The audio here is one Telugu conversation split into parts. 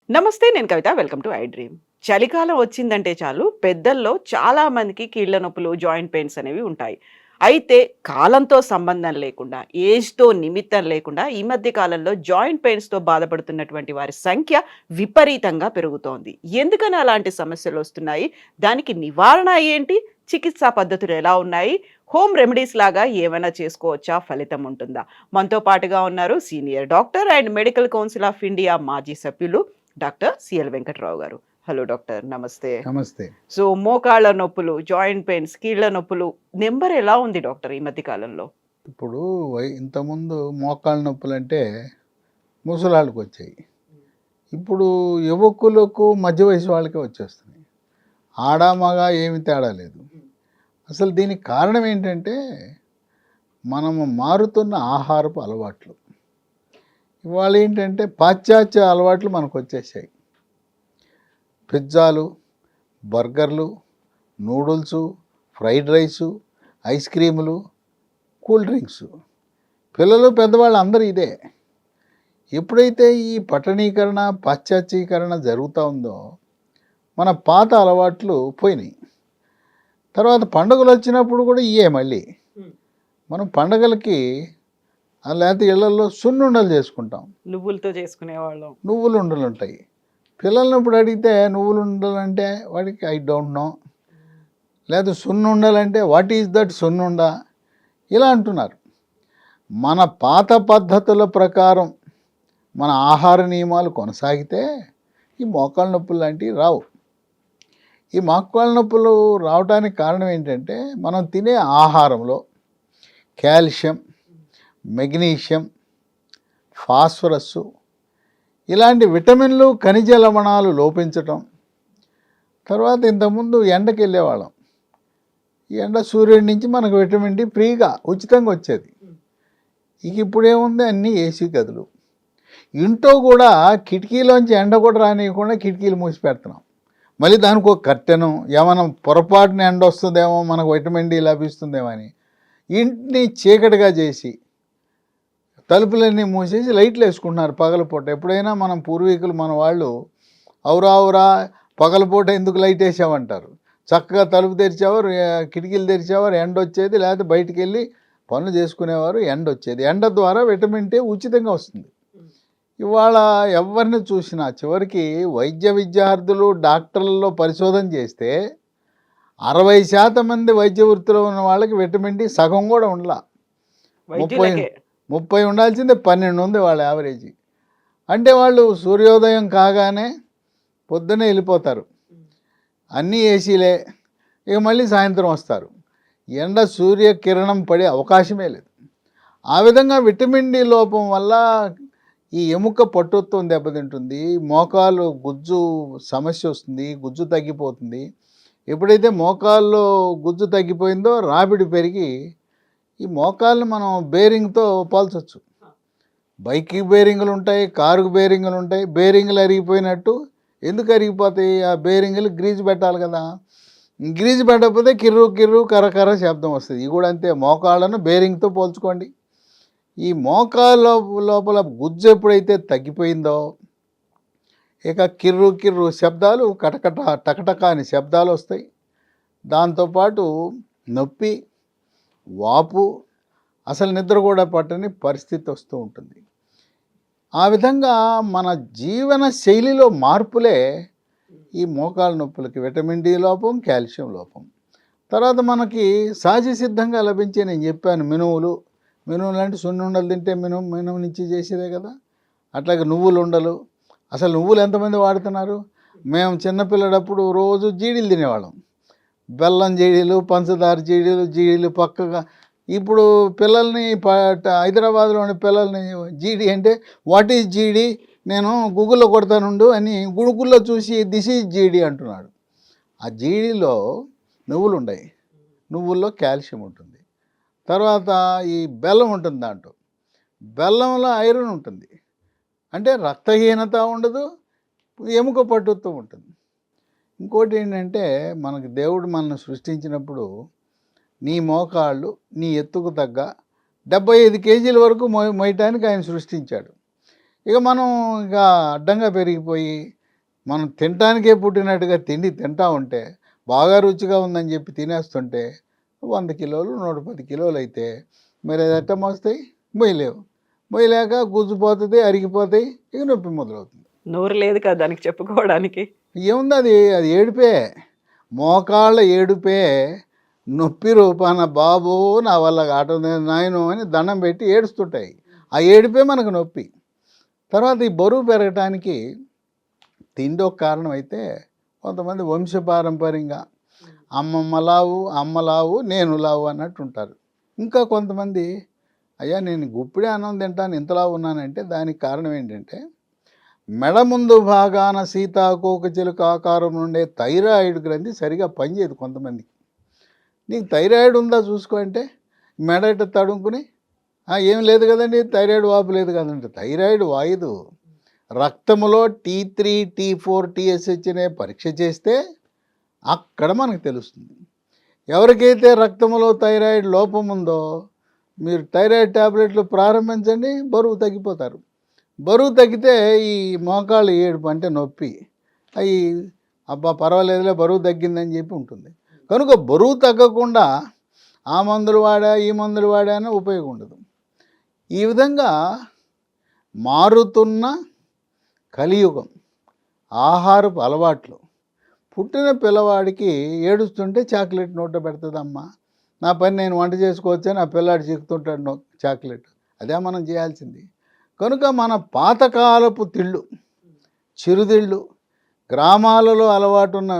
నమస్తే. నేను Kavitha. Welcome to I Dream. చలికాలం వచ్చిందంటే చాలు పెద్దల్లో చాలా మందికి కీళ్ళ నొప్పులు, జాయింట్ పెయిన్స్ అనేవి ఉంటాయి. అయితే కాలంతో సంబంధం లేకుండా, ఏజ్‌తో నిమిత్తం లేకుండా ఈ మధ్య కాలంలో జాయింట్ పెయిన్స్‌తో బాధపడుతున్నటువంటి వారి సంఖ్య విపరీతంగా పెరుగుతోంది. ఎందుకని అలాంటి సమస్యలొస్తున్నాయి? దానికి నివారణ ఏంటి? చికిత్సా పద్ధతులు ఎలా ఉన్నాయి? హోమ్ రెమెడీస్ లాగా ఏమైనా చేసుకోవచ్చా? ఫలితం ఉంటుందా? మనతో పాటుగా ఉన్నారు senior doctor and medical council of India మాజీ సభ్యులు డాక్టర్ సిఎల్ వెంకట్రావు గారు. Hello doctor. నమస్తే. నమస్తే. సో మోకాళ్ళ నొప్పులు, జాయింట్ పెయిన్స్, కీళ్ళ నొప్పులు నెంబర్ ఎలా ఉంది డాక్టర్ ఈ మధ్య కాలంలో? ఇప్పుడు ఇంతకుముందు మోకాళ్ళ నొప్పులంటే ముసలాళ్ళకి వచ్చాయి. ఇప్పుడు యువకులకు మధ్య వయసు వాళ్ళకే వచ్చేస్తున్నాయి. ఆడ మగ ఏమి తేడా లేదు. అసలు దీనికి కారణం ఏంటంటే మనము మారుతున్న ఆహారపు అలవాట్లు. ఇవాళ ఏంటంటే పాశ్చాత్య అలవాట్లు మనకు వచ్చేసాయి. పిజ్జాలు, బర్గర్లు, నూడిల్సు, ఫ్రైడ్ రైసు, ఐస్ క్రీములు, కూల్ డ్రింక్స్. పిల్లలు పెద్దవాళ్ళు అందరూ ఇదే. ఎప్పుడైతే ఈ పట్టణీకరణ, పాశ్చాత్యీకరణ జరుగుతూ ఉందో మన పాత అలవాట్లు పోయినాయి. తర్వాత పండుగలు వచ్చినప్పుడు కూడా ఇవే మళ్ళీ. మనం పండగలకి లేకపోతే ఇళ్లలో సున్నుండలు చేసుకుంటాం. నువ్వులతో చేసుకునేవాళ్ళం. నువ్వులు ఉండలు ఉంటాయి. పిల్లల్ని ఇప్పుడు అడిగితే నువ్వులు ఉండలు అంటే వాడికి ఐ డోంట్ నో, లేదా సున్నుండలంటే వాట్ ఈజ్ దట్ సున్నుండ, ఇలా అంటున్నారు. మన పాత పద్ధతుల ప్రకారం మన ఆహార నియమాలు కొనసాగితే ఈ మోకాళ్ళ నొప్పులు లాంటివి రావు. ఈ మోకాళ్ళ నొప్పులు రావడానికి కారణం ఏంటంటే మనం తినే ఆహారంలో కాల్షియం, మెగ్నీషియం, ఫాస్ఫరస్సు ఇలాంటి విటమిన్లు, ఖనిజ లవణాలు లోపించటం. తర్వాత ఇంతకుముందు ఎండకి వెళ్ళేవాళ్ళం. ఈ ఎండ సూర్యుడి నుంచి మనకు విటమిన్ డి ఫ్రీగా ఉచితంగా వచ్చేది. ఇప్పుడేముంది, అన్నీ ఏసీ గదులు. ఇంట్లో కూడా కిటికీలోంచి ఎండ కూడా రానియకుండా కిటికీలు మూసి పెడుతున్నాం. మళ్ళీ దానికి ఒక కర్టెను, ఏమైనా పొరపాటున ఎండ వస్తుందేమో, మనకు విటమిన్ డి లభిస్తుందేమో అని ఇంటిని చీకటిగా చేసి తలుపులన్నీ మూసేసి లైట్లు వేసుకుంటున్నారు పగలపూట. ఎప్పుడైనా మనం పూర్వీకులు, మన వాళ్ళు ఔరా పగలపూట ఎందుకు లైట్ వేసామంటారు. చక్కగా తలుపు తెరిచేవారు, కిటికీలు తెరిచేవారు, ఎండ వచ్చేది. లేకపోతే బయటికి వెళ్ళి పనులు చేసుకునేవారు, ఎండ వచ్చేది. ఎండ ద్వారా విటమిన్ డి ఉచితంగా వస్తుంది. ఇవాళ ఎవరిని చూసినా చివరికి వైద్య విద్యార్థులు, డాక్టర్లలో పరిశోధన చేస్తే 60% మంది వైద్య వృత్తిలో ఉన్న వాళ్ళకి విటమిన్ డి సగం కూడా ఉండలా. 30 ఉండాల్సిందే, 12 ఉంది వాళ్ళ యావరేజ్. అంటే వాళ్ళు సూర్యోదయం కాగానే పొద్దున్నే వెళ్ళిపోతారు, అన్నీ ఏసీలే, ఇక మళ్ళీ సాయంత్రం వస్తారు. ఎండ సూర్యకిరణం పడే అవకాశమే లేదు. ఆ విధంగా విటమిన్ డి లోపం వల్ల ఈ ఎముక పట్టుత్వం దెబ్బతింటుంది, మోకాలు గుజ్జు సమస్య వస్తుంది, గుజ్జు తగ్గిపోతుంది. ఎప్పుడైతే మోకాల్లో గుజ్జు తగ్గిపోయిందో రాబడి పెరిగి ఈ మోకాళ్ళని మనం బేరింగ్తో పోల్చవచ్చు. బైక్కి బేరింగులు ఉంటాయి, కారుకు బేరింగులు ఉంటాయి. బేరింగులు అరిగిపోయినట్టు ఎందుకు అరిగిపోతాయి? ఆ బేరింగులు గ్రీజు పెట్టాలి కదా. గ్రీజు పెట్టకపోతే కిర్రు కిర్రు కర్ర శబ్దం వస్తుంది. ఇవి కూడా అంతే. మోకాళ్ళను బేరింగ్తో పోల్చుకోండి. ఈ మోకాళ్ళ లోపల గుజ్జు ఎప్పుడైతే తగ్గిపోయిందో ఇక కిర్రు కిర్రు శబ్దాలు, కటకట టకటక అని శబ్దాలు వస్తాయి. దాంతోపాటు నొప్పి, వాపు, అసలు నిద్ర కూడా పట్టని పరిస్థితి వస్తూ ఉంటుంది. ఆ విధంగా మన జీవన శైలిలో మార్పులే ఈ మోకాళ్ళ నొప్పులకి విటమిన్ డి లోపం, కాల్షియం లోపం. తర్వాత మనకి సహజ సిద్ధంగా లభించే, నేను చెప్పాను, మినువులు అంటే సున్నుండలు తింటే మినుము నుంచి చేసేదే కదా. అట్లాగే నువ్వులు ఉండలు. అసలు నువ్వులు ఎంతమంది వాడుతున్నారు? మేము చిన్నపిల్లడప్పుడు రోజు జీడీలు తినేవాళ్ళం. బెల్లం జీడీలు, పంచదార జీడీలు పక్కగా. ఇప్పుడు పిల్లల్ని హైదరాబాద్లోని పిల్లల్ని జీడీ అంటే వాట్ ఈజ్ జీడీ, నేను గూగుల్లో కొడతానుండు అని గూగుల్లో చూసి దిస్ ఈజ్ జీడీ అంటున్నాడు. ఆ జీడీలో నువ్వులు ఉన్నాయి, నువ్వుల్లో కాల్షియం ఉంటుంది. తర్వాత ఈ బెల్లం ఉంటుంది, దాంట్లో బెల్లంలో ఐరన్ ఉంటుంది. అంటే రక్తహీనత ఉండదు, ఎముక పట్టుత్వం ఉంటుంది. ఇంకోటి ఏంటంటే మనకు దేవుడు మనల్ని సృష్టించినప్పుడు నీ మోకాళ్ళు నీ ఎత్తుకు తగ్గ 75 కేజీల వరకు మోయటానికి ఆయన సృష్టించాడు. ఇక మనం ఇక అడ్డంగా పెరిగిపోయి మనం తినటానికే పుట్టినట్టుగా తిండి తింటా ఉంటే బాగా రుచిగా ఉందని చెప్పి తినేస్తుంటే 100 కిలోలు 110 కిలోలు అయితే మరి అది ఎట్ట మోస్తాయి? మొయ్యలేవు. మొయ్యలేక గుజ్జుపోతుంది, అరిగిపోతాయి, ఇక నొప్పి మొదలవుతుంది. నోరు లేదు కదా దానికి చెప్పుకోవడానికి. ఏముంది అది అది ఏడుపే, మోకాళ్ళ ఏడుపే, నొప్పి రూపాన బాబు నా వల్ల కావటం లేదు నాయను అని దండం పెట్టి ఏడుస్తుంటాయి. ఆ ఏడుపే మనకు నొప్పి. తర్వాత ఈ బరువు పెరగటానికి తిండి ఒక కారణం అయితే కొంతమంది వంశపారంపర్యంగా అమ్మమ్మ లావు, అమ్మ లావు, నేను లావు అన్నట్టు ఉంటారు. ఇంకా కొంతమంది అయ్యా నేను గుప్పిడే అన్నం తింటాను ఇంతలా ఉన్నానంటే దానికి కారణం ఏంటంటే మెడ ముందు భాగాన సీతాకోకచిలుక ఆకారం ఉండే థైరాయిడ్ గ్రంథి సరిగా పనిచేయదు కొంతమందికి. నీకు థైరాయిడ్ ఉందా చూసుకో అంటే మెడ ఇట్ట తడుముకుని ఏం లేదు కదండి థైరాయిడ్ వాపు లేదు కదండి. థైరాయిడ్ వాయుదు. రక్తములో T3, T4, TSH అనే పరీక్ష చేస్తే అక్కడ మనకు తెలుస్తుంది. ఎవరికైతే రక్తంలో థైరాయిడ్ లోపం ఉందో మీరు థైరాయిడ్ ట్యాబ్లెట్లు ప్రారంభించండి, బరువు తగ్గిపోతారు. బరువు తగ్గితే ఈ మోకాళ్ళు ఏడుపు అంటే నొప్పి అవి అబ్బా పర్వాలేదులే బరువు తగ్గిందని చెప్పి ఉంటుంది. కనుక బరువు తగ్గకుండా ఆ మందులు వాడా ఈ మందులు వాడా అని ఉపయోగం ఉండదు. ఈ విధంగా మారుతున్న కలియుగం, ఆహారపు అలవాట్లు, పుట్టిన పిల్లవాడికి ఏడుస్తుంటే చాక్లెట్ నోట పెడుతుందమ్మా, నా పని నేను వంట చేసుకోవచ్చని ఆ పిల్లాడు చిక్కుతుంటాడు చాక్లెట్. అదే మనం చేయాల్సింది. కనుక మన పాతకాలపు తిళ్ళు, చిరుతిళ్ళు, గ్రామాలలో అలవాటు ఉన్న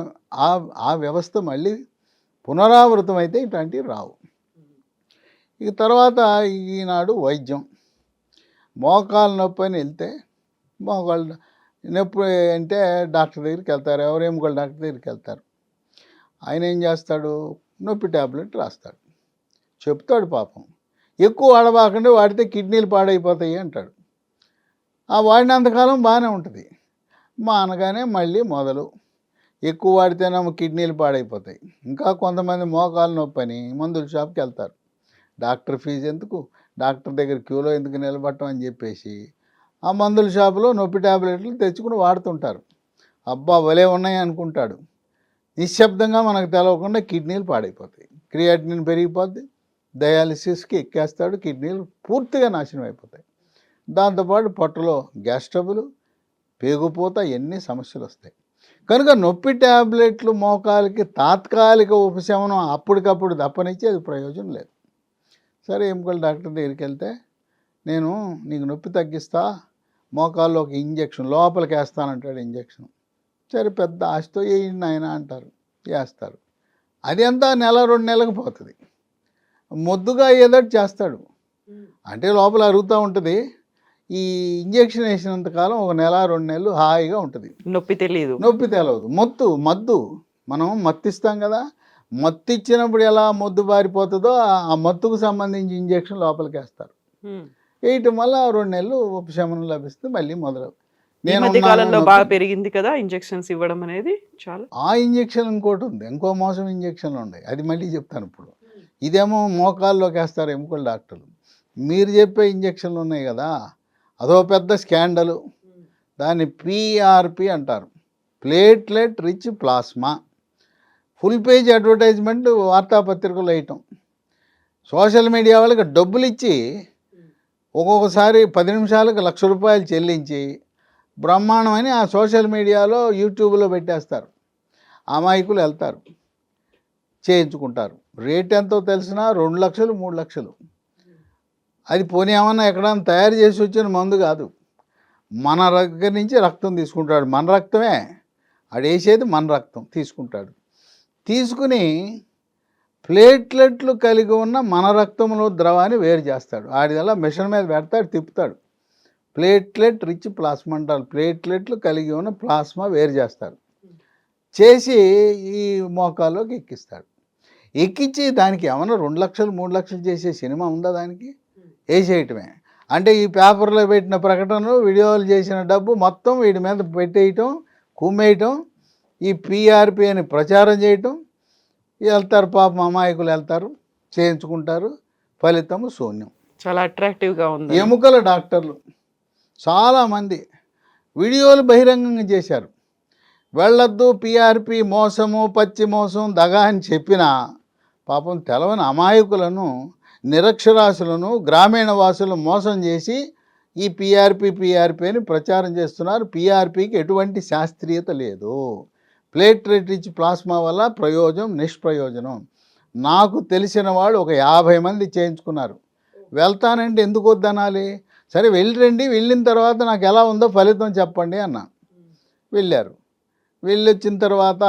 ఆ వ్యవస్థ మళ్ళీ పునరావృతం అయితే ఇట్లాంటివి రావు. ఇక తర్వాత ఈనాడు వైద్యం. మోకాలు నొప్పి అని వెళ్తే మోకాళ్ళు నొప్పి అంటే డాక్టర్ దగ్గరికి వెళ్తారు, ఎవరేమోకాళ్ళ డాక్టర్ దగ్గరికి వెళ్తారు. ఆయన ఏం చేస్తాడు? నొప్పి ట్యాబ్లెట్ రాస్తాడు, చెప్తాడు పాపం ఎక్కువ వాడబాకండి, వాడితే కిడ్నీలు పాడైపోతాయి అంటాడు. ఆ వాడినంతకాలం బాగానే ఉంటుంది, అనగానే మళ్ళీ మొదలు ఎక్కువ వాడితేనేమో కిడ్నీలు పాడైపోతాయి. ఇంకా కొంతమంది మోకాలు నొప్పి అని మందుల షాప్కి వెళ్తారు. డాక్టర్ ఫీజు ఎందుకు, డాక్టర్ దగ్గర క్యూలో ఎందుకు నిలబడటం అని చెప్పేసి ఆ మందుల షాపులో నొప్పి ట్యాబ్లెట్లు తెచ్చుకుని వాడుతుంటారు. అబ్బా భలే ఉన్నాయి అనుకుంటాడు. నిశ్శబ్దంగా మనకు తెలవకుండా కిడ్నీలు పాడైపోతాయి, క్రియాటినిన్ పెరిగిపోద్ది, డయాలిసిస్కి ఎక్కేస్తాడు, కిడ్నీలు పూర్తిగా నాశనం అయిపోతాయి. దాంతోపాటు పొట్టలో గ్యాస్ ట్రబుల్, పేగుపోత, ఎన్ని సమస్యలు వస్తాయి. కనుక నొప్పి ట్యాబ్లెట్లు మోకాలకి తాత్కాలిక ఉపశమనం అప్పటికప్పుడు తప్పనిచ్చి అది ప్రయోజనం లేదు. సరే ఎముకల డాక్టర్ దగ్గరికి వెళ్తే నేను నీకు నొప్పి తగ్గిస్తా, మోకాల్లో ఒక ఇంజెక్షన్ లోపలికి వేస్తానంటాడు. ఇంజెక్షన్ సరే పెద్ద ఆశతో వేయండి ఆయన అంటారు, వేస్తారు. అది అంతా నెల 2 నెలలకు పోతుంది. మొద్దుగా అయ్యేదట్టు చేస్తాడు, అంటే లోపల అరుగుతూ ఉంటుంది. ఈ ఇంజెక్షన్ వేసినంతకాలం ఒక నెల 2 నెలలు హాయిగా ఉంటుంది, నొప్పి తెలియదు, నొప్పి తెలవదు. మద్దు మనం మత్తిస్తాం కదా, మత్తు ఇచ్చినప్పుడు ఎలా మొద్దు బారిపోతుందో ఆ మత్తుకు సంబంధించి ఇంజెక్షన్ లోపలికి వేస్తారు. వేయటం వల్ల 2 నెలలు ఉపశమనం లభిస్తుంది, మళ్ళీ మొదలు. ఈ మధ్య కాలంలో బాగా పెరిగింది కదా ఇంజెక్షన్స్ ఇవ్వడం అనేది. చాలా ఆ ఇంజెక్షన్ ఇంకోటి ఉంది, ఇంకో మోసం ఇంజెక్షన్లు ఉన్నాయి, అది మళ్ళీ చెప్తాను ఇప్పుడు. ఇదేమో మోకాల్లోకి వేస్తారు ఎముకల డాక్టర్లు. మీరు చెప్పే ఇంజెక్షన్లు ఉన్నాయి కదా, అదో పెద్ద స్కాండలు. దాన్ని PRP అంటారు, platelet rich plasma. Full page advertisement వార్తాపత్రికలు వేయటం, సోషల్ మీడియా వాళ్ళకి డబ్బులు ఇచ్చి ఒక్కొక్కసారి 10 నిమిషాలకు ₹1,00,000 చెల్లించి బ్రహ్మాండమని ఆ సోషల్ మీడియాలో యూట్యూబ్లో పెట్టేస్తారు. అమాయకులు వెళ్తారు, చేయించుకుంటారు. రేట్ ఎంతో తెలిసినా 2 లక్షలు 3 లక్షలు. అది పోనీ ఏమన్నా ఎక్కడన్నా తయారు చేసి వచ్చిన మందు కాదు, మన దగ్గర నుంచి రక్తం తీసుకుంటాడు. మన రక్తమే ఆడేసేది, మన రక్తం తీసుకుంటాడు. తీసుకుని ప్లేట్లెట్లు కలిగి ఉన్న మన రక్తంలో ద్రవాన్ని వేరు చేస్తాడు. ఆడిదల్లా మిషన్ మీద పెడతాడు, తిప్పుతాడు. ప్లేట్లెట్ రిచ్ ప్లాస్మా అంటారు. ప్లేట్లెట్లు కలిగి ఉన్న ప్లాస్మా వేరు చేస్తారు, చేసి ఈ మోకాల్లోకి ఎక్కిస్తాడు. ఎక్కించి దానికి ఏమన్నా 2 లక్షలు 3 లక్షలు చేసే సినిమా ఉందా? దానికి వేసేయటమే. అంటే ఈ పేపర్లో పెట్టిన ప్రకటనలు, వీడియోలు చేసిన డబ్బు మొత్తం వీడి మీద పెట్టేయటం, కుమ్మేయటం, ఈ PRP అని ప్రచారం చేయటం. వెళ్తారు పాపం, అమాయకులు వెళ్తారు, చేయించుకుంటారు, ఫలితము శూన్యం. చాలా అట్రాక్టివ్‌గా ఉంది. ఎముకల డాక్టర్లు చాలామంది వీడియోలు బహిరంగంగా చేశారు. వెళ్ళొద్దు, పీఆర్పీ మోసము, పచ్చి మోసం, దగా అని చెప్పినా పాపం తెలవని అమాయకులను, నిరక్షరాస్యులను, గ్రామీణ వాసులను మోసం చేసి ఈ పీఆర్పీ అని ప్రచారం చేస్తున్నారు. పీఆర్పీకి ఎటువంటి శాస్త్రీయత లేదు. ప్లేట్లెట్ రిచ్ ప్లాస్మా వల్ల ప్రయోజనం, నిష్ప్రయోజనం. నాకు తెలిసిన వాళ్ళు ఒక 50 మంది చేయించుకున్నారు. వెళ్తానంటే ఎందుకు వద్దనాలి? సరే వెళ్ళిరండి, వెళ్ళిన తర్వాత నాకు ఎలా ఉందో ఫలితం చెప్పండి అన్నా. వెళ్ళారు. వెళ్ళొచ్చిన తర్వాత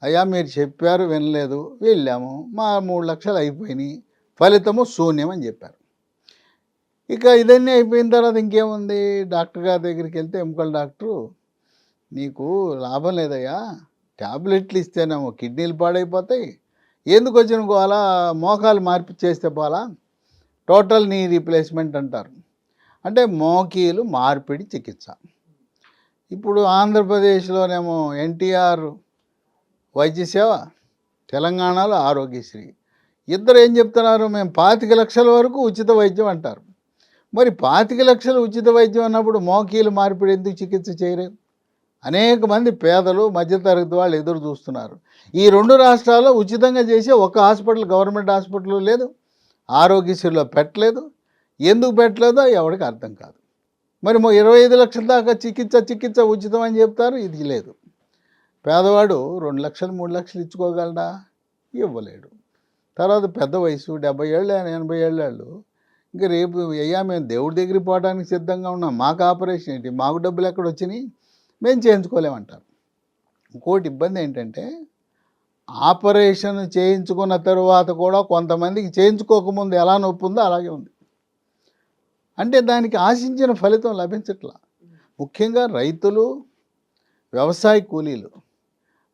అయ్యా మీరు చెప్పారు వినలేదు, వెళ్ళాము, మా 3 లక్షలు అయిపోయినాయి, ఫలితము శూన్యం అని చెప్పారు. ఇక ఇదన్నీ అయిపోయిన తర్వాత ఇంకేముంది, డాక్టర్ గారి దగ్గరికి వెళ్తే ఎముకల డాక్టరు నీకు లాభం లేదయ్యా, ట్యాబ్లెట్లు ఇస్తేనేమో కిడ్నీలు పాడైపోతాయి, ఎందుకు వచ్చిన గోలా, మోకాలు మార్పు చేస్తే పోలా, టోటల్ నీ రీప్లేస్మెంట్ అంటారు. అంటే మోకీలు మార్పిడి చికిత్స. ఇప్పుడు ఆంధ్రప్రదేశ్లోనేమో ఎన్టీఆర్ వైద్య సేవ, తెలంగాణలో ఆరోగ్యశ్రీ. ఇద్దరు ఏం చెప్తున్నారు, మేము 25 లక్షల వరకు ఉచిత వైద్యం అంటారు. మరి 25 లక్షలు ఉచిత వైద్యం అన్నప్పుడు మోకీలు మార్పిడి ఎందుకు చికిత్స చేయరు? అనేక మంది పేదలు, మధ్యతరగతి వాళ్ళు ఎదురు చూస్తున్నారు. ఈ 2 రాష్ట్రాల్లో ఉచితంగా చేసే ఒక హాస్పిటల్, గవర్నమెంట్ హాస్పిటల్ లేదు, ఆరోగ్యశ్రీలో పెట్టలేదు. ఎందుకు పెట్టలేదో ఎవరికి అర్థం కాదు. మరి 25 లక్షల దాకా చికిత్స ఉచితం అని చెప్తారు, ఇది లేదు. పేదవాడు 2 లక్షలు 3 లక్షలు ఇచ్చుకోగలడా? ఇవ్వలేడు. తర్వాత పెద్ద వయసు 70 ఏళ్ళు 80 ఏళ్ళు, ఇంకా రేపు అయ్యా మేము దేవుడి దగ్గరికి పోవడానికి సిద్ధంగా ఉన్నాం, మాకు ఆపరేషన్ ఏంటి, మాకు డబ్బులు ఎక్కడ వచ్చినాయి, మేము చేయించుకోలేమంటారు. ఇంకోటి ఇబ్బంది ఏంటంటే ఆపరేషన్ చేయించుకున్న తరువాత కూడా కొంతమందికి చేయించుకోకముందు ఎలా నొప్పి ఉందో అలాగే ఉంది. అంటే దానికి ఆశించిన ఫలితం లభించట్లా. ముఖ్యంగా రైతులు, వ్యవసాయ కూలీలు,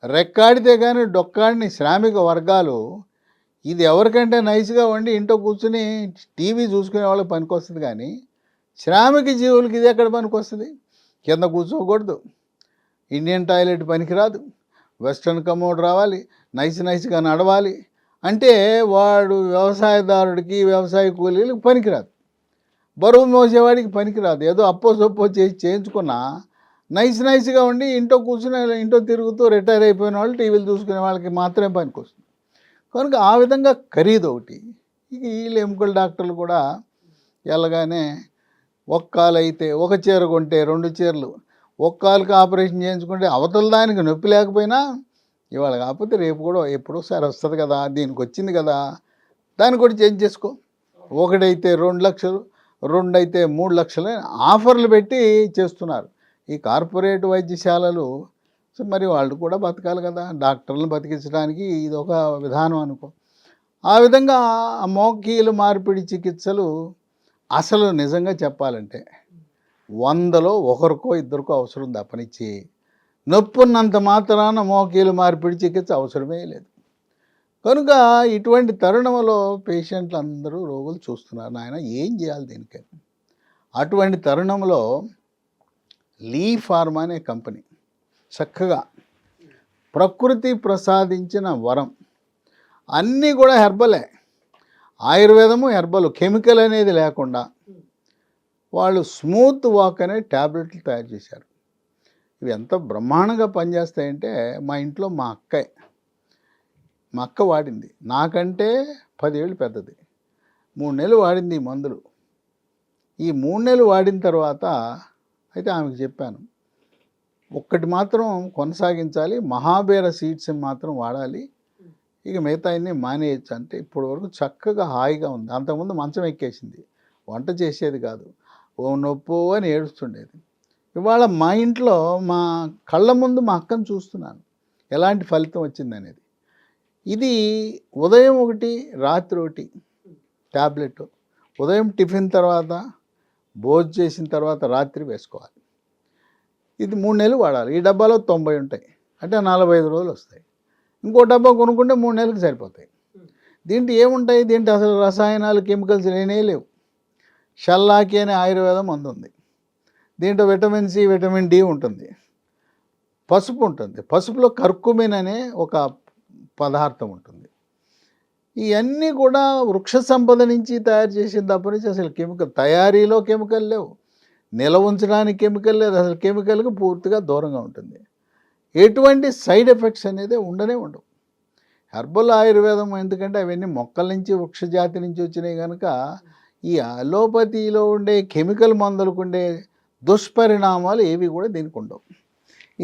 రెక్కాడితే కానీ డొక్కాడిని శ్రామిక వర్గాలు, ఇది ఎవరికంటే నైస్గా వండి ఇంట్లో కూర్చుని టీవీ చూసుకునే వాళ్ళకి పనికొస్తుంది, కానీ శ్రామిక జీవులకి ఇది ఎక్కడ పనికొస్తుంది? కింద కూర్చోకూడదు, ఇండియన్ టాయిలెట్ పనికిరాదు, వెస్ట్రన్ కమోడ్ రావాలి, నైస్గా నడవాలి అంటే వాడు వ్యవసాయదారుడికి, వ్యవసాయ కూలీలకు పనికిరాదు. బరువు మోసేవాడికి పనికిరాదు. ఏదో అప్పో సొప్పో చేసి చేయించుకున్నా నైస్గా ఉండి ఇంట్లో కూర్చుని ఇంట్లో తిరుగుతూ రిటైర్ అయిపోయిన వాళ్ళు, టీవీలు చూసుకునే వాళ్ళకి మాత్రమే పనికొస్తుంది. కనుక ఆ విధంగా ఖరీదు ఒకటి. ఇక వీళ్ళు ఎముకల డాక్టర్లు కూడా వెళ్ళగానే ఒక కాలు అయితే ఒక చీర కొంటే 2 చీరలు, ఒక కాలుకి ఆపరేషన్ చేయించుకుంటే అవతల దానికి నొప్పి లేకపోయినా ఇవాళ కాకపోతే రేపు కూడా ఎప్పుడోసారి వస్తుంది కదా, దీనికి వచ్చింది కదా, దాన్ని కూడా చేంజ్ చేసుకో. ఒకటైతే 2 లక్షలు, 2 అయితే 3 లక్షలు ఆఫర్లు పెట్టి చేస్తున్నారు ఈ కార్పొరేట్ వైద్యశాలలు. సో మరి వాళ్ళు కూడా బతకాలి కదా, డాక్టర్లను బతికించడానికి ఇది ఒక విధానం అనుకో. ఆ విధంగా ఆ మోకీలు మార్పిడి చికిత్సలు అసలు నిజంగా చెప్పాలంటే 100లో ఒకరికో ఇద్దరికో అవసరం తప్పనిచ్చి నొప్పున్నంత మాత్రాన మోకీలు మార్పిడి చికిత్స అవసరమే లేదు. కనుక ఇటువంటి తరుణంలో పేషెంట్లు అందరూ రోగులు చూస్తున్నారు, నాయన ఏం చేయాలి దీనికి. అటువంటి తరుణంలో లీ ఫార్మా అనే కంపెనీ చక్కగా ప్రకృతి ప్రసాదించిన వరం, అన్నీ కూడా హెర్బలే, ఆయుర్వేదము హెర్బల్, కెమికల్ అనేది లేకుండా వాళ్ళు స్మూత్ వాక్ అనే ట్యాబ్లెట్లు తయారు చేశారు. ఇవి ఎంత బ్రహ్మాండంగా పనిచేస్తాయంటే మా ఇంట్లో మా అక్క వాడింది, నాకంటే 10 ఏళ్ళు పెద్దది, 3 నెలలు వాడింది ఈ మందులు. ఈ 3 నెలలు వాడిన తర్వాత అయితే ఆమెకు చెప్పాను, ఒక్కటి మాత్రం కొనసాగించాలి, మహాబేర సీడ్స్ని మాత్రం వాడాలి, ఇక మిగతా అన్నీ మానేయచ్చు. అంటే ఇప్పటి వరకు చక్కగా హాయిగా ఉంది. అంతకుముందు మంచం ఎక్కేసింది, వంట చేసేది కాదు, ఓ నొప్పో అని ఏడుస్తుండేది. ఇవాళ మా ఇంట్లో మా కళ్ళ ముందు మా అక్కను చూస్తున్నాను ఎలాంటి ఫలితం వచ్చిందనేది. ఇది ఉదయం ఒకటి, రాత్రి ఒకటి ట్యాబ్లెట్, ఉదయం టిఫిన్ తర్వాత, భోజనం చేసిన తర్వాత రాత్రి వేసుకోవాలి. ఇది 3 నెలలు వాడాలి. ఈ డబ్బాలో 90 ఉంటాయి, అంటే 45 రోజులు వస్తాయి. ఇంకో డబ్బా కొనుక్కుంటే 3 నెలలకు సరిపోతాయి. దీంట్లో ఏముంటాయి, దీంట్లో అసలు రసాయనాలు, కెమికల్స్ లేవు. షల్లాకి అనే ఆయుర్వేదం మందు ఉంది, దీంట్లో విటమిన్ సి, విటమిన్ డి ఉంటుంది, పసుపు ఉంటుంది, పసుపులో కర్కుమిన్ అనే ఒక పదార్థం ఉంటుంది. ఇవన్నీ కూడా వృక్ష సంపద నుంచి తయారు చేసిన తప్ప నుంచి అసలు కెమికల్ తయారీలో కెమికల్ లేవు, నిల్వ ఉంచడానికి కెమికల్ లేదు, అసలు కెమికల్కి పూర్తిగా దూరంగా ఉంటుంది. ఎటువంటి సైడ్ ఎఫెక్ట్స్ అనేది ఉండనే ఉండవు. హెర్బల్ ఆయుర్వేదం ఎందుకంటే అవన్నీ మొక్కల నుంచి వృక్ష జాతి నుంచి వచ్చినాయి కనుక ఈ అలోపతిలో ఉండే కెమికల్ మందులకు ఉండే దుష్పరిణామాలు ఏవి కూడా దీనికి ఉండవు.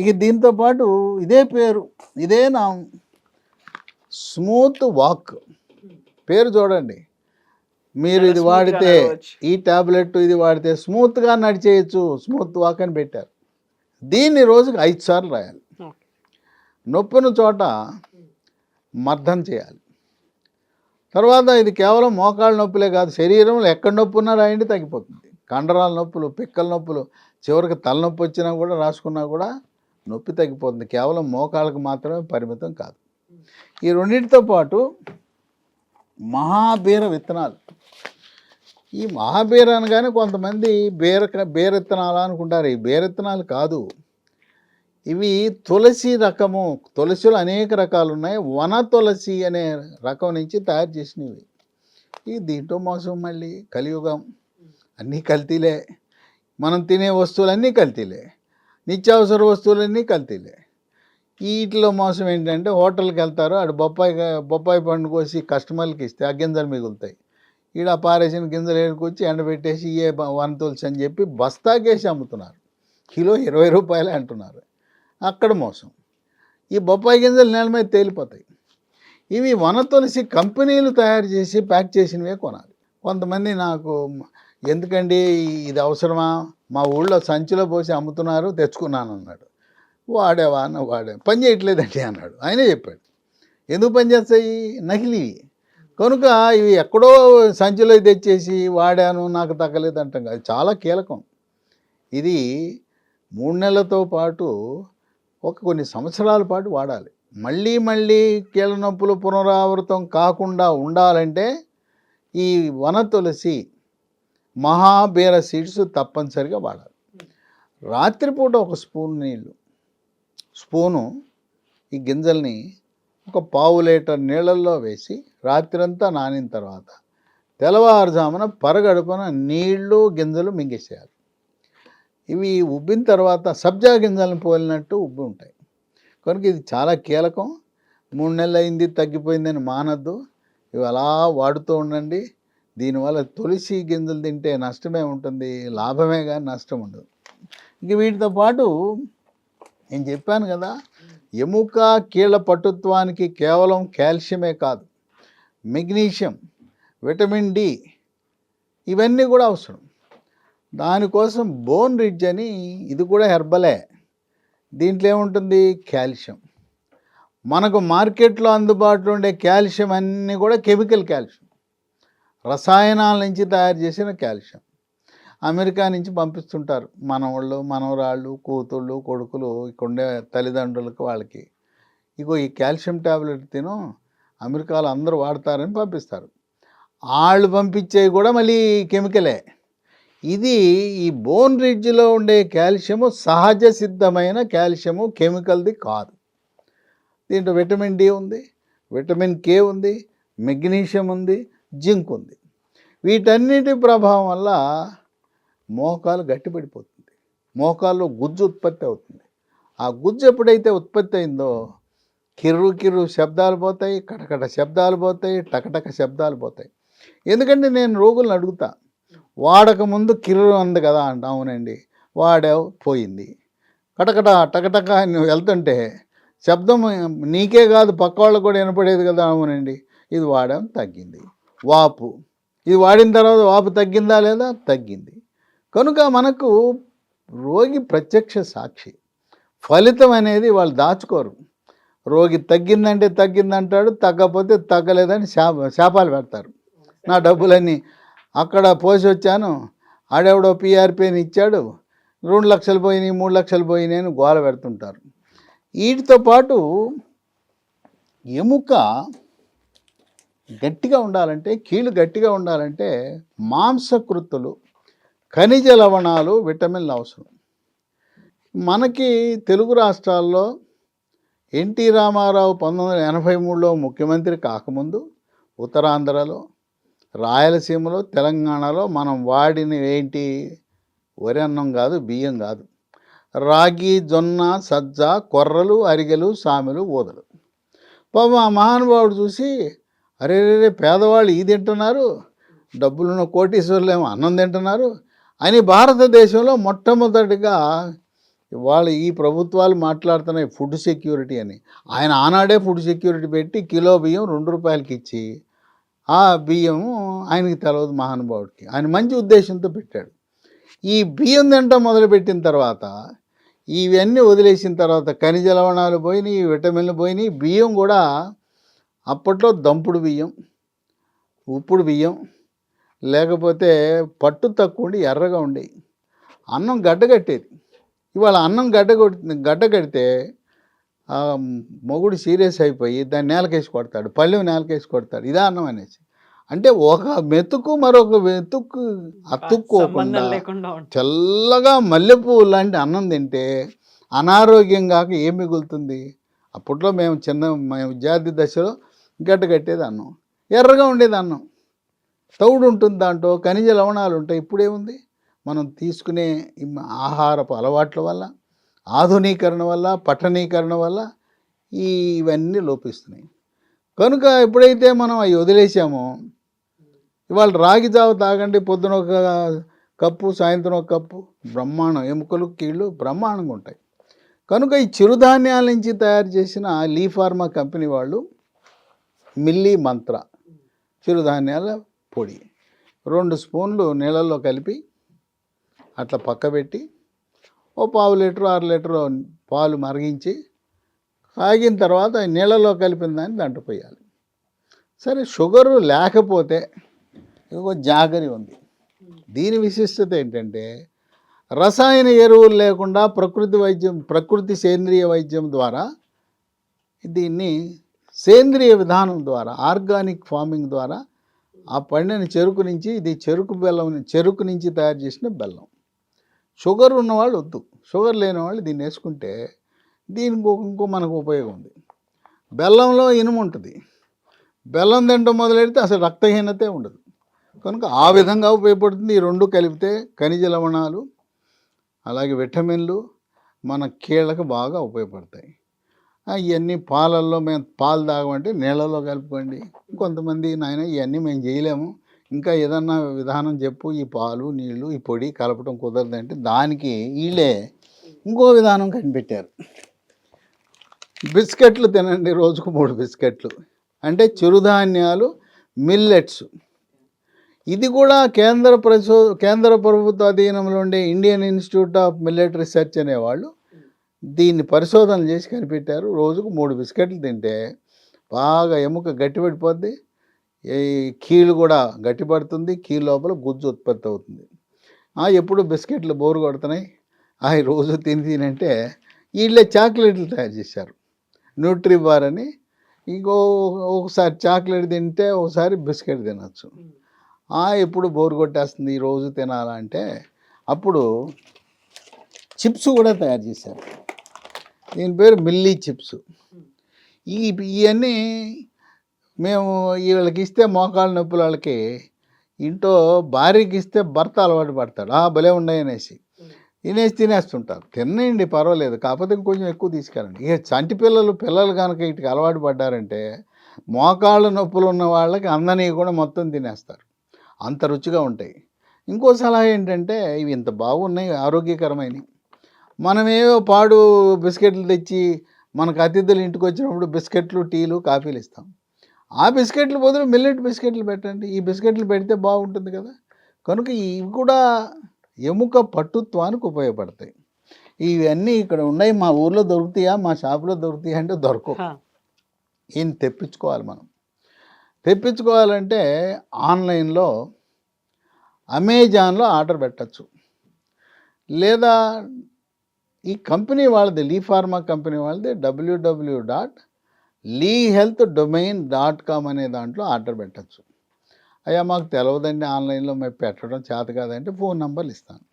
ఇక దీంతో పాటు ఇదే పేరు, ఇదే నామం, స్మూత్ వాక్ పేరు చూడండి. మీరు చాలా ఇది స్మూత్గా వాడితే నడవచ్చు. ఈ టాబ్లెట్ ఇది వాడితే స్మూత్గా నడిచేయచ్చు, స్మూత్ వాక్ అని పెట్టారు. దీన్ని రోజుకి 5 సార్లు రాయాలి. ఓకే. నొప్పిన చోట మర్దం చేయాలి. తర్వాత ఇది కేవలం మోకాళ్ళ నొప్పులే కాదు, శరీరంలో ఎక్కడ నొప్పి ఉన్నా రాయండి తగ్గిపోతుంది. కండరాల నొప్పులు, పిక్కల నొప్పులు, చివరికి తలనొప్పి వచ్చినా కూడా రాసుకున్నా కూడా నొప్పి తగ్గిపోతుంది. కేవలం మోకాళ్ళకు మాత్రమే పరిమితం కాదు. ఈ రెండింటితో పాటు మహాబీర విత్తనాలు. ఈ మహాబీర అనగానే కొంతమంది బీర విత్తనాలు అనుకుంటారు. ఈ బీర విత్తనాలు కాదు, ఇవి తులసి రకము. తులసిలో అనేక రకాలు ఉన్నాయి. వన తులసి అనే రకం నుంచి తయారు చేసినవి. ఈ దీంట్లో మోసం మళ్ళీ కలియుగం, అన్నీ కల్తీలే. మనం తినే వస్తువులన్నీ కల్తీలే, నిత్యావసర వస్తువులన్నీ కల్తీలే. వీటిలో మోసం ఏంటంటే హోటల్కి వెళ్తారు, ఆడు బొప్పాయి పండు కోసి కస్టమర్లకి ఇస్తే ఆ గింజలు మిగులుతాయి. ఈడ పారేసిన గింజలు ఏడుకొచ్చి ఎండబెట్టేసి ఏ వన తులసి అని చెప్పి బస్తాకేసి అమ్ముతున్నారు. కిలో 20 రూపాయలే అంటున్నారు. అక్కడ మోసం. ఈ బొప్పాయి గింజలు నేల మీద తేలిపోతాయి. ఇవి వన తులసి కంపెనీలు తయారు చేసి ప్యాక్ చేసినవే కొనాలి. కొంతమంది నాకు ఎందుకండి ఇది అవసరమా, మా ఊళ్ళో సంచిలో పోసి అమ్ముతున్నారు తెచ్చుకున్నాను అన్నాడు. వాడేవా అన్న వాడే, పని చేయట్లేదండి అన్నాడు. ఆయనే చెప్పాడు. ఎందుకు పని చేస్తాయి, నకిలీ కనుక. ఇవి ఎక్కడో సంచిలో తెచ్చేసి వాడాను నాకు తగ్గలేదు అంటాం కాదు, చాలా కీలకం. ఇది 3 నెలలతో పాటు కొన్ని సంవత్సరాల పాటు వాడాలి. మళ్ళీ మళ్ళీ కీళ్ళ నొప్పులు పునరావృతం కాకుండా ఉండాలంటే ఈ వన తులసి మహాబీర సీడ్స్ తప్పనిసరిగా వాడాలి. రాత్రిపూట ఒక స్పూను ఈ గింజల్ని ఒక పావు లీటర్ నీళ్ళల్లో వేసి రాత్రంతా నానిన తర్వాత తెల్లవారుజామున పరగడుపున నీళ్లు గింజలు మింగేసేయాలి. ఇవి ఉబ్బిన తర్వాత సబ్జా గింజలను పోలినట్టు ఉబ్బి ఉంటాయి కనుక ఇది చాలా కీలకం. 3 నెలలు అయింది తగ్గిపోయిందని మానద్దు, ఇవి అలా వాడుతూ ఉండండి. దీనివల్ల తులసి గింజలు తింటే నష్టమే ఉంటుంది, లాభమే కానీ నష్టం ఉండదు. ఇంక వీటితో పాటు నేను చెప్పాను కదా, ఎముక కీళ్ళ పటుత్వానికి కేవలం కాల్షియమే కాదు, మెగ్నీషియం, విటమిన్ డి ఇవన్నీ కూడా అవసరం. దానికోసం బోన్ రిడ్జ్ అని, ఇది కూడా హెర్బలే. దీంట్లో ఏముంటుంది, కాల్షియం. మనకు మార్కెట్లో అందుబాటులో ఉండే కాల్షియం అన్నీ కూడా కెమికల్ కాల్షియం, రసాయనాల నుంచి తయారు చేసిన కాల్షియం. అమెరికా నుంచి పంపిస్తుంటారు మనవాళ్ళు, మనవరాళ్ళు, కూతుళ్ళు, కొడుకులు, ఇక్కడ ఉండే తల్లిదండ్రులకు వాళ్ళకి, ఇగో ఈ కాల్షియం ట్యాబ్లెట్ తిను అమెరికాలో అందరూ వాడతారని పంపిస్తారు. వాళ్ళు పంపించేవి కూడా మళ్ళీ కెమికలే. ఇది ఈ బోన్ రిడ్జ్లో ఉండే కాల్షియము సహజ సిద్ధమైన కాల్షియము, కెమికల్ది కాదు. దీంట్లో విటమిన్ డి ఉంది, విటమిన్ కే ఉంది, మెగ్నీషియం ఉంది, జింక్ ఉంది. వీటన్నిటి ప్రభావం వల్ల మోకాలు గట్టిపడిపోతుంది, మోకాల్లో గుజ్జు ఉత్పత్తి అవుతుంది. ఆ గుజ్జు ఎప్పుడైతే ఉత్పత్తి అయిందో కిర్రు కిర్రు శబ్దాలు పోతాయి, కటకట శబ్దాలు పోతాయి, టకటక శబ్దాలు పోతాయి. ఎందుకంటే నేను రోగులను అడుగుతా, వాడక ముందు కిర్రు అంది కదా అంట, అవునండి వాడావు పోయింది. కటకట టకటక నువ్వు వెళ్తుంటే శబ్దం నీకే కాదు పక్క వాళ్ళకు కూడా వినపడేది కదా, అవునండి ఇది వాడాం తగ్గింది. వాపు, ఇది వాడిన తర్వాత వాపు తగ్గిందా లేదా, తగ్గింది. కనుక మనకు రోగి ప్రత్యక్ష సాక్షి. ఫలితం అనేది వాళ్ళు దాచుకోరు. రోగి తగ్గిందంటే తగ్గిందంటాడు, తగ్గకపోతే తగ్గలేదని శాపాలు పెడతారు. నా డబ్బులన్నీ అక్కడ పోసి వచ్చాను, ఆడెవడో పిఆర్పిని ఇచ్చాడు, 2 లక్షలు పోయినాయి 3 లక్షలు పోయినాయి అని గోల పెడుతుంటారు. వీటితో పాటు ఎముక గట్టిగా ఉండాలంటే, కీళ్ళు గట్టిగా ఉండాలంటే మాంసకృత్తులు, ఖనిజ లవణాలు, విటమిన్లు అవసరం. మనకి తెలుగు రాష్ట్రాల్లో ఎన్టీ రామారావు 1983లో ముఖ్యమంత్రి కాకముందు ఉత్తరాంధ్రలో, రాయలసీమలో, తెలంగాణలో మనం వాడిన ఏంటి? వరి అన్నం కాదు, బియ్యం కాదు. రాగి, జొన్న, సజ్జ, కొర్రలు, అరిగెలు, సామెలు, ఊదలు. పాపం ఆ మహానుభావుడు చూసి, అరే రే పేదవాళ్ళు ఇది తింటున్నారు, డబ్బులున్న కోటీశ్వరులు ఏమో అన్నం తింటున్నారు అని భారతదేశంలో మొట్టమొదటిగా వాళ్ళు ఈ ప్రభుత్వాలు మాట్లాడుతున్నాయి ఫుడ్ సెక్యూరిటీ అని. ఆయన ఆనాడే ఫుడ్ సెక్యూరిటీ పెట్టి కిలో బియ్యం ₹2 ఇచ్చి, ఆ బియ్యం ఆయనకి తెలియదు మహానుభావుడికి. ఆయన మంచి ఉద్దేశంతో పెట్టాడు. ఈ బియ్యం తినటం మొదలుపెట్టిన తర్వాత, ఇవన్నీ వదిలేసిన తర్వాత ఖనిజ లవణాలు పోయినాయి, విటమిన్లు పోయినాయి. బియ్యం కూడా అప్పట్లో దంపుడు బియ్యం, ఉప్పుడు బియ్యం, లేకపోతే పట్టు తక్కువ ఉండి ఎర్రగా ఉండేవి. అన్నం గడ్డగట్టేది. ఇవాళ అన్నం గడ్డగడితే మొగుడు సీరియస్ అయిపోయి దాన్ని నేలకేసి కొడతాడు, పళ్ళెం నేలకేసి కొడతాడు, ఇదా అన్నం అనేసి. అంటే ఒక మెతుకు మరొక మెతుకు అతుక్కోకుండా తెల్లగా మల్లెపువ్వు లాంటి అన్నం తింటే అనారోగ్యం కాక ఏం మిగులుతుంది? అప్పట్లో మేము విద్యార్థి దశలో గడ్డగట్టేది అన్నం, ఎర్రగా ఉండేది అన్నం, తౌడు ఉంటుంది, దాంట్లో ఖనిజ లవణాలు ఉంటాయి. ఇప్పుడేముంది? మనం తీసుకునే ఆహారపు అలవాట్ల వల్ల, ఆధునీకరణ వల్ల, పట్టణీకరణ వల్ల ఇవన్నీ లోపిస్తున్నాయి. కనుక ఎప్పుడైతే మనం అవి వదిలేసామో, ఇవాళ రాగి జావ తాగండి, పొద్దున ఒక కప్పు, సాయంత్రం ఒక కప్పు, బ్రహ్మాండం, ఎముకలు కీళ్ళు బ్రహ్మాండంగా ఉంటాయి. కనుక ఈ చిరుధాన్యాల నుంచి తయారు చేసిన లీ ఫార్మా కంపెనీ వాళ్ళు మిల్లీ మంత్ర చిరుధాన్యాల పొడి 2 స్పూన్లు నీళ్ళల్లో కలిపి అట్లా పక్కబెట్టి, ఓ 1/2 లీటరు 6 లీటరు పాలు మరిగించి తాగిన తర్వాత నీళ్ళలో కలిపిన దాన్ని దాంట్లో పోయాలి. సరే, షుగరు లేకపోతే ఇంకో జాగరి ఉంది. దీని విశిష్టత ఏంటంటే, రసాయన ఎరువులు లేకుండా ప్రకృతి సేంద్రియ వైద్యం ద్వారా, దీన్ని సేంద్రియ విధానం ద్వారా, ఆర్గానిక్ ఫార్మింగ్ ద్వారా ఆ పండిన చెరుకు నుంచి, ఇది చెరుకు నుంచి తయారు చేసిన బెల్లం. షుగర్ ఉన్నవాళ్ళు వద్దు, షుగర్ లేని వాళ్ళు దీన్ని వేసుకుంటే దీనికి ఇంకో మనకు ఉపయోగం ఉంది. బెల్లంలో ఇనుము ఉంటుంది. బెల్లం తినడం మొదలెడితే అసలు రక్తహీనతే ఉండదు. కనుక ఆ విధంగా ఉపయోగపడుతుంది. ఈ 2 కలిపితే ఖనిజ లవణాలు అలాగే విటమిన్లు మన కీళ్ళకు బాగా ఉపయోగపడతాయి. ఇవన్నీ పాలల్లో మేము పాలు తాగమంటే నీళ్ళలో కలుపుకోండి. కొంతమంది నాయన ఇవన్నీ మేము చేయలేము, ఇంకా ఏదన్నా విధానం చెప్పు, ఈ పాలు నీళ్ళు ఈ పొడి కలపడం కుదరదంటే దానికి వీళ్ళే ఇంకో విధానం కనిపెట్టారు. బిస్కెట్లు తినండి, రోజుకు 3 బిస్కెట్లు. అంటే చిరుధాన్యాలు, మిల్లెట్స్. ఇది కూడా కేంద్ర ప్రభుత్వ అధీనంలో ఉండే Indian institute of millet research అనేవాళ్ళు దీన్ని పరిశోధనలు చేసి కనిపెట్టారు. రోజుకు 3 బిస్కెట్లు తింటే బాగా ఎముక గట్టిపడిపోద్ది, ఈ కీళ్ళు కూడా గట్టిపడుతుంది, కీళ్ళ లోపల గుజ్జు ఉత్పత్తి అవుతుంది. ఎప్పుడు బిస్కెట్లు బోరు కొడుతున్నాయి, అవి రోజు తినంటే వీళ్ళే చాక్లెట్లు తయారు చేశారు, న్యూట్రీ బార్ అని. ఒకసారి చాక్లెట్ తింటే ఒకసారి బిస్కెట్ తినచ్చు. ఎప్పుడు బోరు కొట్టేస్తుంది, ఈ రోజు తినాలంటే అప్పుడు చిప్స్ కూడా తయారు చేశారు. దీని పేరు మిల్లీ చిప్స్. ఇవన్నీ మేము వీళ్ళకి ఇస్తే మోకాళ్ళ నొప్పుల వాళ్ళకి, ఇంట్లో భార్యకి ఇస్తే భర్త అలవాటు పడతాడు, భలే ఉన్నాయి అనేసి తినేస్తుంటారు. తినండి పర్వాలేదు, కాకపోతే కొంచెం ఎక్కువ తీసుకెళ్ళండి. ఇక చంటి పిల్లలు కనుక వీటికి అలవాటు పడ్డారంటే మోకాళ్ళ నొప్పులు ఉన్న వాళ్ళకి అందని కూడా మొత్తం తినేస్తారు, అంత రుచిగా ఉంటాయి. ఇంకో సలహా ఏంటంటే, ఇవి ఇంత బాగున్నాయి, ఆరోగ్యకరమైనవి, మనమేవో పాడు బిస్కెట్లు తెచ్చి మనకు అతిథులు ఇంటికి వచ్చినప్పుడు బిస్కెట్లు, టీలు, కాఫీలు ఇస్తాం. ఆ బిస్కెట్లు బదులు మిల్లెట్ బిస్కెట్లు పెట్టండి. ఈ బిస్కెట్లు పెడితే బాగుంటుంది కదా. కనుక ఇవి కూడా ఎముక పట్టుత్వానికి ఉపయోగపడతాయి. ఇవన్నీ ఇక్కడ ఉన్నాయి, మా ఊర్లో దొరుకుతాయా, మా షాపులో దొరుకుతాయా అంటే దొరకవు. ఈయన తెప్పించుకోవాలి. తెప్పించుకోవాలంటే ఆన్లైన్లో అమెజాన్లో ఆర్డర్ పెట్టచ్చు, లేదా ఈ కంపెనీ వాళ్ళది, లీ ఫార్మా కంపెనీ వాళ్ళది www.leehealthdomain.com అనే దాంట్లో ఆర్డర్ పెట్టచ్చు. అయ్యా మాకు తెలియదండి, ఆన్లైన్లో మేము పెట్టడం చేత కాదంటే ఫోన్ నెంబర్లు ఇస్తాను.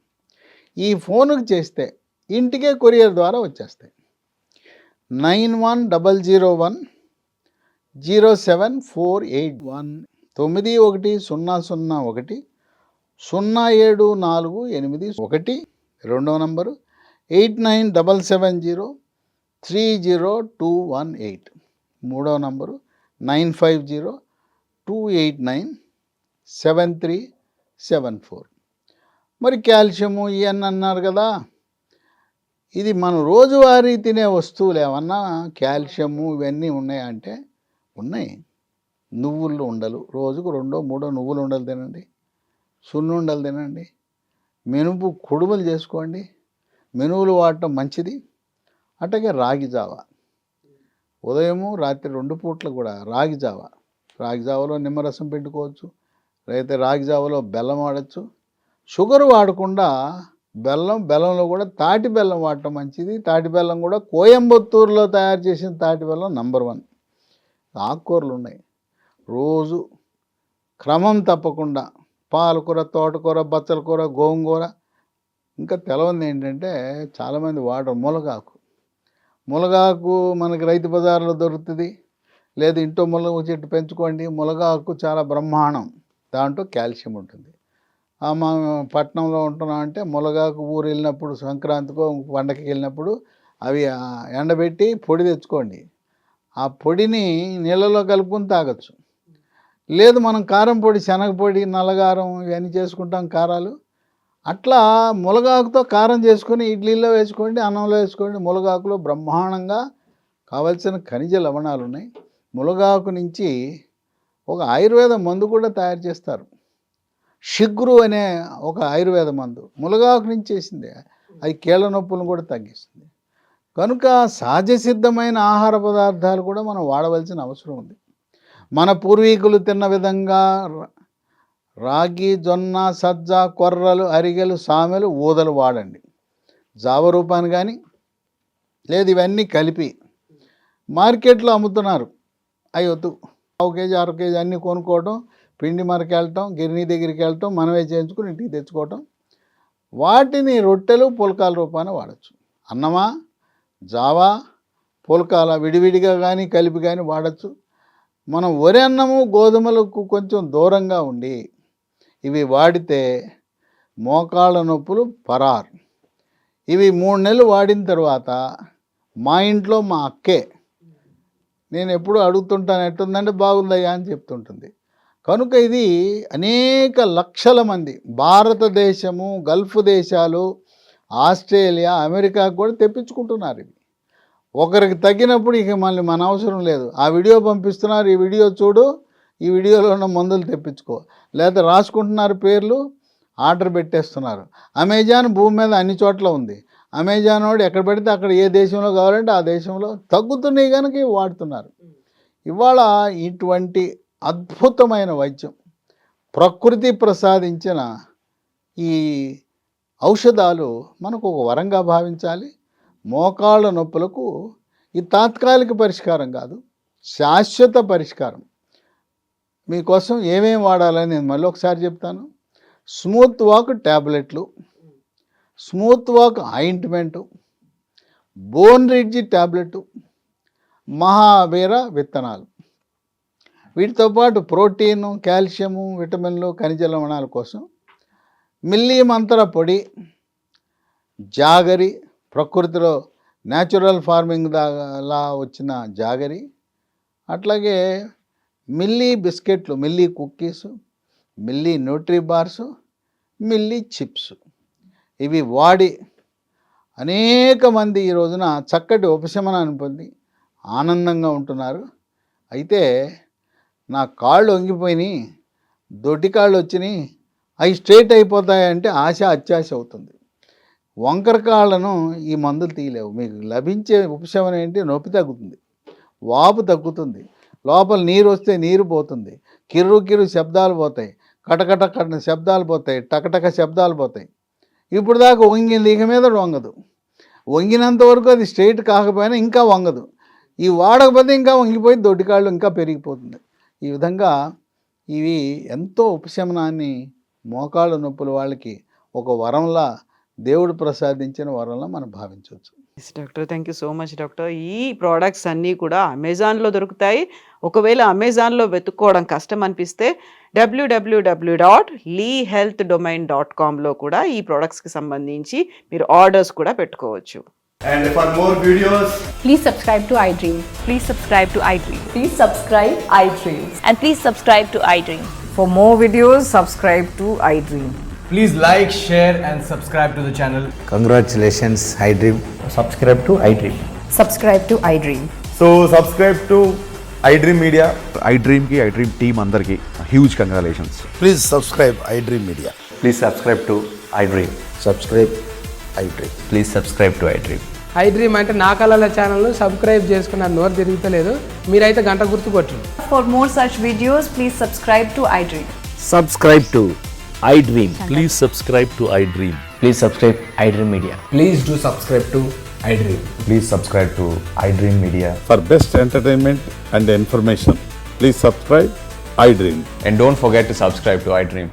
ఈ ఫోన్కి చేస్తే ఇంటికే కొరియర్ ద్వారా వచ్చేస్తాయి. 9101 0748 91010748 రెండో నంబరు 8977030218 మూడో నంబరు 9502897374. మరి కాల్షియము ఇవన్నీ అన్నారు కదా, ఇది మనం రోజువారీ తినే వస్తువులు ఏమన్నా కాల్షియము ఇవన్నీ ఉన్నాయా అంటే ఉన్నాయి. నువ్వులు ఉండలు, రోజుకు 2-3 నువ్వులు ఉండలు తినండి, సున్నుండలు తినండి, మినుపు కుడుములు చేసుకోండి, మినువులు వాడటం మంచిది. అట్లాగే రాగి జావ, ఉదయము రాత్రి 2 పూట్ల కూడా రాగి జావలో నిమ్మరసం పిండుకోవచ్చు, లేకపోతే రాగి జావలో బెల్లం వాడచ్చు. షుగర్ వాడకుండా బెల్లంలో కూడా తాటి బెల్లం వాడటం మంచిది. తాటి బెల్లం కూడా కోయంబత్తూరులో తయారు చేసిన తాటి బెల్లం నంబర్ 1. ఆకుకూరలు ఉన్నాయి, రోజు క్రమం తప్పకుండా పాలకూర, తోటకూర, బచ్చల కూర, గోంగూర. ఇంకా తెలవంది ఏంటంటే చాలామంది వాడరు మునగాకు మనకి రైతు బజార్లో దొరుకుతుంది, లేదు ఇంట్లో మునగ చెట్టు పెంచుకోండి. మునగాకు చాలా బ్రహ్మాండం, దాంట్లో కాల్షియం ఉంటుంది. మా పట్టణంలో ఉంటున్నాం అంటే మునగాకు ఊరు వెళ్ళినప్పుడు, సంక్రాంతికో పండగకి వెళ్ళినప్పుడు అవి ఎండబెట్టి పొడి తెచ్చుకోండి. ఆ పొడిని నీళ్ళలో కలుపుకొని తాగొచ్చు. లేదు మనం కారం పొడి, శనగ పొడి, నల్లగారం ఇవన్నీ చేసుకుంటాం కారాలు, అట్లా మునగాకుతో కారం చేసుకొని ఇడ్లీలో వేసుకోండి, అన్నంలో వేసుకోండి. మునగాకులో బ్రహ్మాండంగా కావలసిన ఖనిజ లవణాలు ఉన్నాయి. మునగాకు నుంచి ఒక ఆయుర్వేద మందు కూడా తయారు చేస్తారు. షిగ్రు అనే ఒక ఆయుర్వేద మందు మునగాకు నుంచి చేసింది. అది కీళ్ళ నొప్పులను కూడా తగ్గిస్తుంది. కనుక సహజ సిద్ధమైన ఆహార పదార్థాలు కూడా మనం వాడవలసిన అవసరం ఉంది. మన పూర్వీకులు తిన్న విధంగా రాగి, జొన్న, సజ్జ, కొర్రలు, అరిగెలు, సామెలు, ఊదలు వాడండి. జావ రూపాన్ని కానీ, లేదు ఇవన్నీ కలిపి మార్కెట్లో అమ్ముతున్నారు. అవి వద్దు. 1 కేజీ 1/2 కేజీ అన్నీ కొనుక్కోవటం, పిండి మరకెళ్ళటం, గిర్నీ దగ్గరికి వెళ్ళటం, మనమే చేయించుకుని ఇంటికి తెచ్చుకోవటం. వాటిని రొట్టెలు, పుల్కాల రూపాన వాడచ్చు. అన్నమా, జావా, పుల్కాల విడివిడిగా కానీ కలిపి కానీ వాడచ్చు. మనం వరి అన్నము, గోధుమలకు కొంచెం దూరంగా ఉండి ఇవి వాడితే మోకాళ్ళ నొప్పులు పరారు. ఇవి 3 నెలలు వాడిన తర్వాత మా ఇంట్లో మా అక్కే, నేను ఎప్పుడు అడుగుతుంటాను ఎట్టుందంటే బాగుందయ్యా అని చెప్తుంటుంది. కనుక ఇది అనేక లక్షల మంది భారతదేశము, గల్ఫ్ దేశాలు, ఆస్ట్రేలియా, అమెరికాకు కూడా తెప్పించుకుంటున్నారు. ఇవి ఒకరికి తగ్గినప్పుడు ఇక మళ్ళీ మన అవసరం లేదు. ఆ వీడియో పంపిస్తున్నారు, ఈ వీడియో చూడు, ఈ వీడియోలో ఉన్న మందులు తెప్పించుకో, లేదా రాసుకుంటున్నారు పేర్లు, ఆర్డర్ పెట్టేస్తున్నారు. అమెజాన్ భూమి మీద అన్ని చోట్ల ఉంది. అమెజాన్ వాడు ఎక్కడ పెడితే అక్కడ ఏ దేశంలో కావాలంటే ఆ దేశంలో తగ్గుతున్నాయి కనుక వాడుతున్నారు. ఇవాళ ఇటువంటి అద్భుతమైన వైద్యం, ప్రకృతి ప్రసాదించిన ఈ ఔషధాలు మనకు ఒక వరంగా భావించాలి. మోకాళ్ళ నొప్పులకు ఇది తాత్కాలిక పరిష్కారం కాదు, శాశ్వత పరిష్కారం. మీకోసం ఏమేమి వాడాలని నేను మళ్ళీ ఒకసారి చెప్తాను. స్మూత్ వాక్ ట్యాబ్లెట్లు, smooth walk ointment, bone ridge tablet, Mahaveera విత్తనాలు. వీటితో పాటు ప్రోటీను, కాల్షియము, విటమిన్లు, ఖనిజ లవణాల కోసం మిల్లీ మంత్ర పొడి, జాగరి, ప్రకృతిలో న్యాచురల్ ఫార్మింగ్ లా వచ్చిన జాగరి, అట్లాగే మిల్లీ బిస్కెట్లు, మిల్లీ కుక్కీసు, మిల్లీ న్యూట్రీ బార్సు, మిల్లీ చిప్స్. ఇవి వాడి అనేక మంది ఈ రోజున చక్కటి ఉపశమనాన్ని పొంది ఆనందంగా ఉంటున్నారు. అయితే నా కాళ్ళు వంగిపోయినాయి, దొడ్డి కాళ్ళు వచ్చినాయి, అవి స్ట్రైట్ అయిపోతాయంటే ఆశ అత్యాశ అవుతుంది. వంకర కాళ్ళను ఈ మందులు తీయలేవు. మీకు లభించే ఉపశమనం ఏంటి? నొప్పి తగ్గుతుంది, వాపు తగ్గుతుంది, లోపల నీరు వస్తే నీరు పోతుంది, కిర్రు కిర్రు శబ్దాలు పోతాయి, కటకట శబ్దాలు పోతాయి, టకటక శబ్దాలు పోతాయి. ఇప్పుడు దాకా వంగింది ఇక మీద వంగదు. వంగినంత వరకు అది స్ట్రైట్ కాకపోయినా ఇంకా వంగదు. ఈ వాడకపోతే ఇంకా వంగిపోయి దొడ్డికాళ్ళు ఇంకా పెరిగిపోతుంది. ఈ విధంగా ఇవి ఎంతో ఉపశమనాన్ని మోకాళ్ళ నొప్పుల వాళ్ళకి ఒక వరంలా, దేవుడు ప్రసాదించిన వరంలా మనం భావించవచ్చు. Doctor thank you so much doctor. ఈ ప్రోడక్ట్స్ అన్నీ కూడా అమెజాన్లో దొరుకుతాయి. ఒకవేళ అమెజాన్లో వెతుక్కోవడం కష్టం అనిపిస్తే www.leehealthdomain.comలో కూడా ఈ ప్రోడక్ట్స్కి సంబంధించి మీరు ఆర్డర్స్ కూడా పెట్టుకోవచ్చు. And for more videos, Please subscribe to iDream. Please subscribe to iDream. Please subscribe iDream. And please subscribe to iDream. For more videos, subscribe to iDream. Please like, share and subscribe to the channel. Congratulations, iDream. Subscribe to iDream. Subscribe to iDream. so subscribe to iDream Media. iDream की iDream team अंदर की huge congratulations. Please subscribe iDream Media. Please subscribe to iDream. Subscribe iDream. Please subscribe to iDream. iDream అంటే నా కళల ఛానల్ను సబ్స్క్రైబ్ చేసుకున్న నోరు తిరుగుతలేదు, మీరైతే గంట గుర్తు కొట్టండి. For more such videos, please subscribe to iDream. Subscribe to iDream. Please subscribe to iDream. Please subscribe iDream Media. Please do subscribe to iDream. Please subscribe to iDream Media. For best entertainment and information, please subscribe iDream. And don't forget to subscribe to iDream.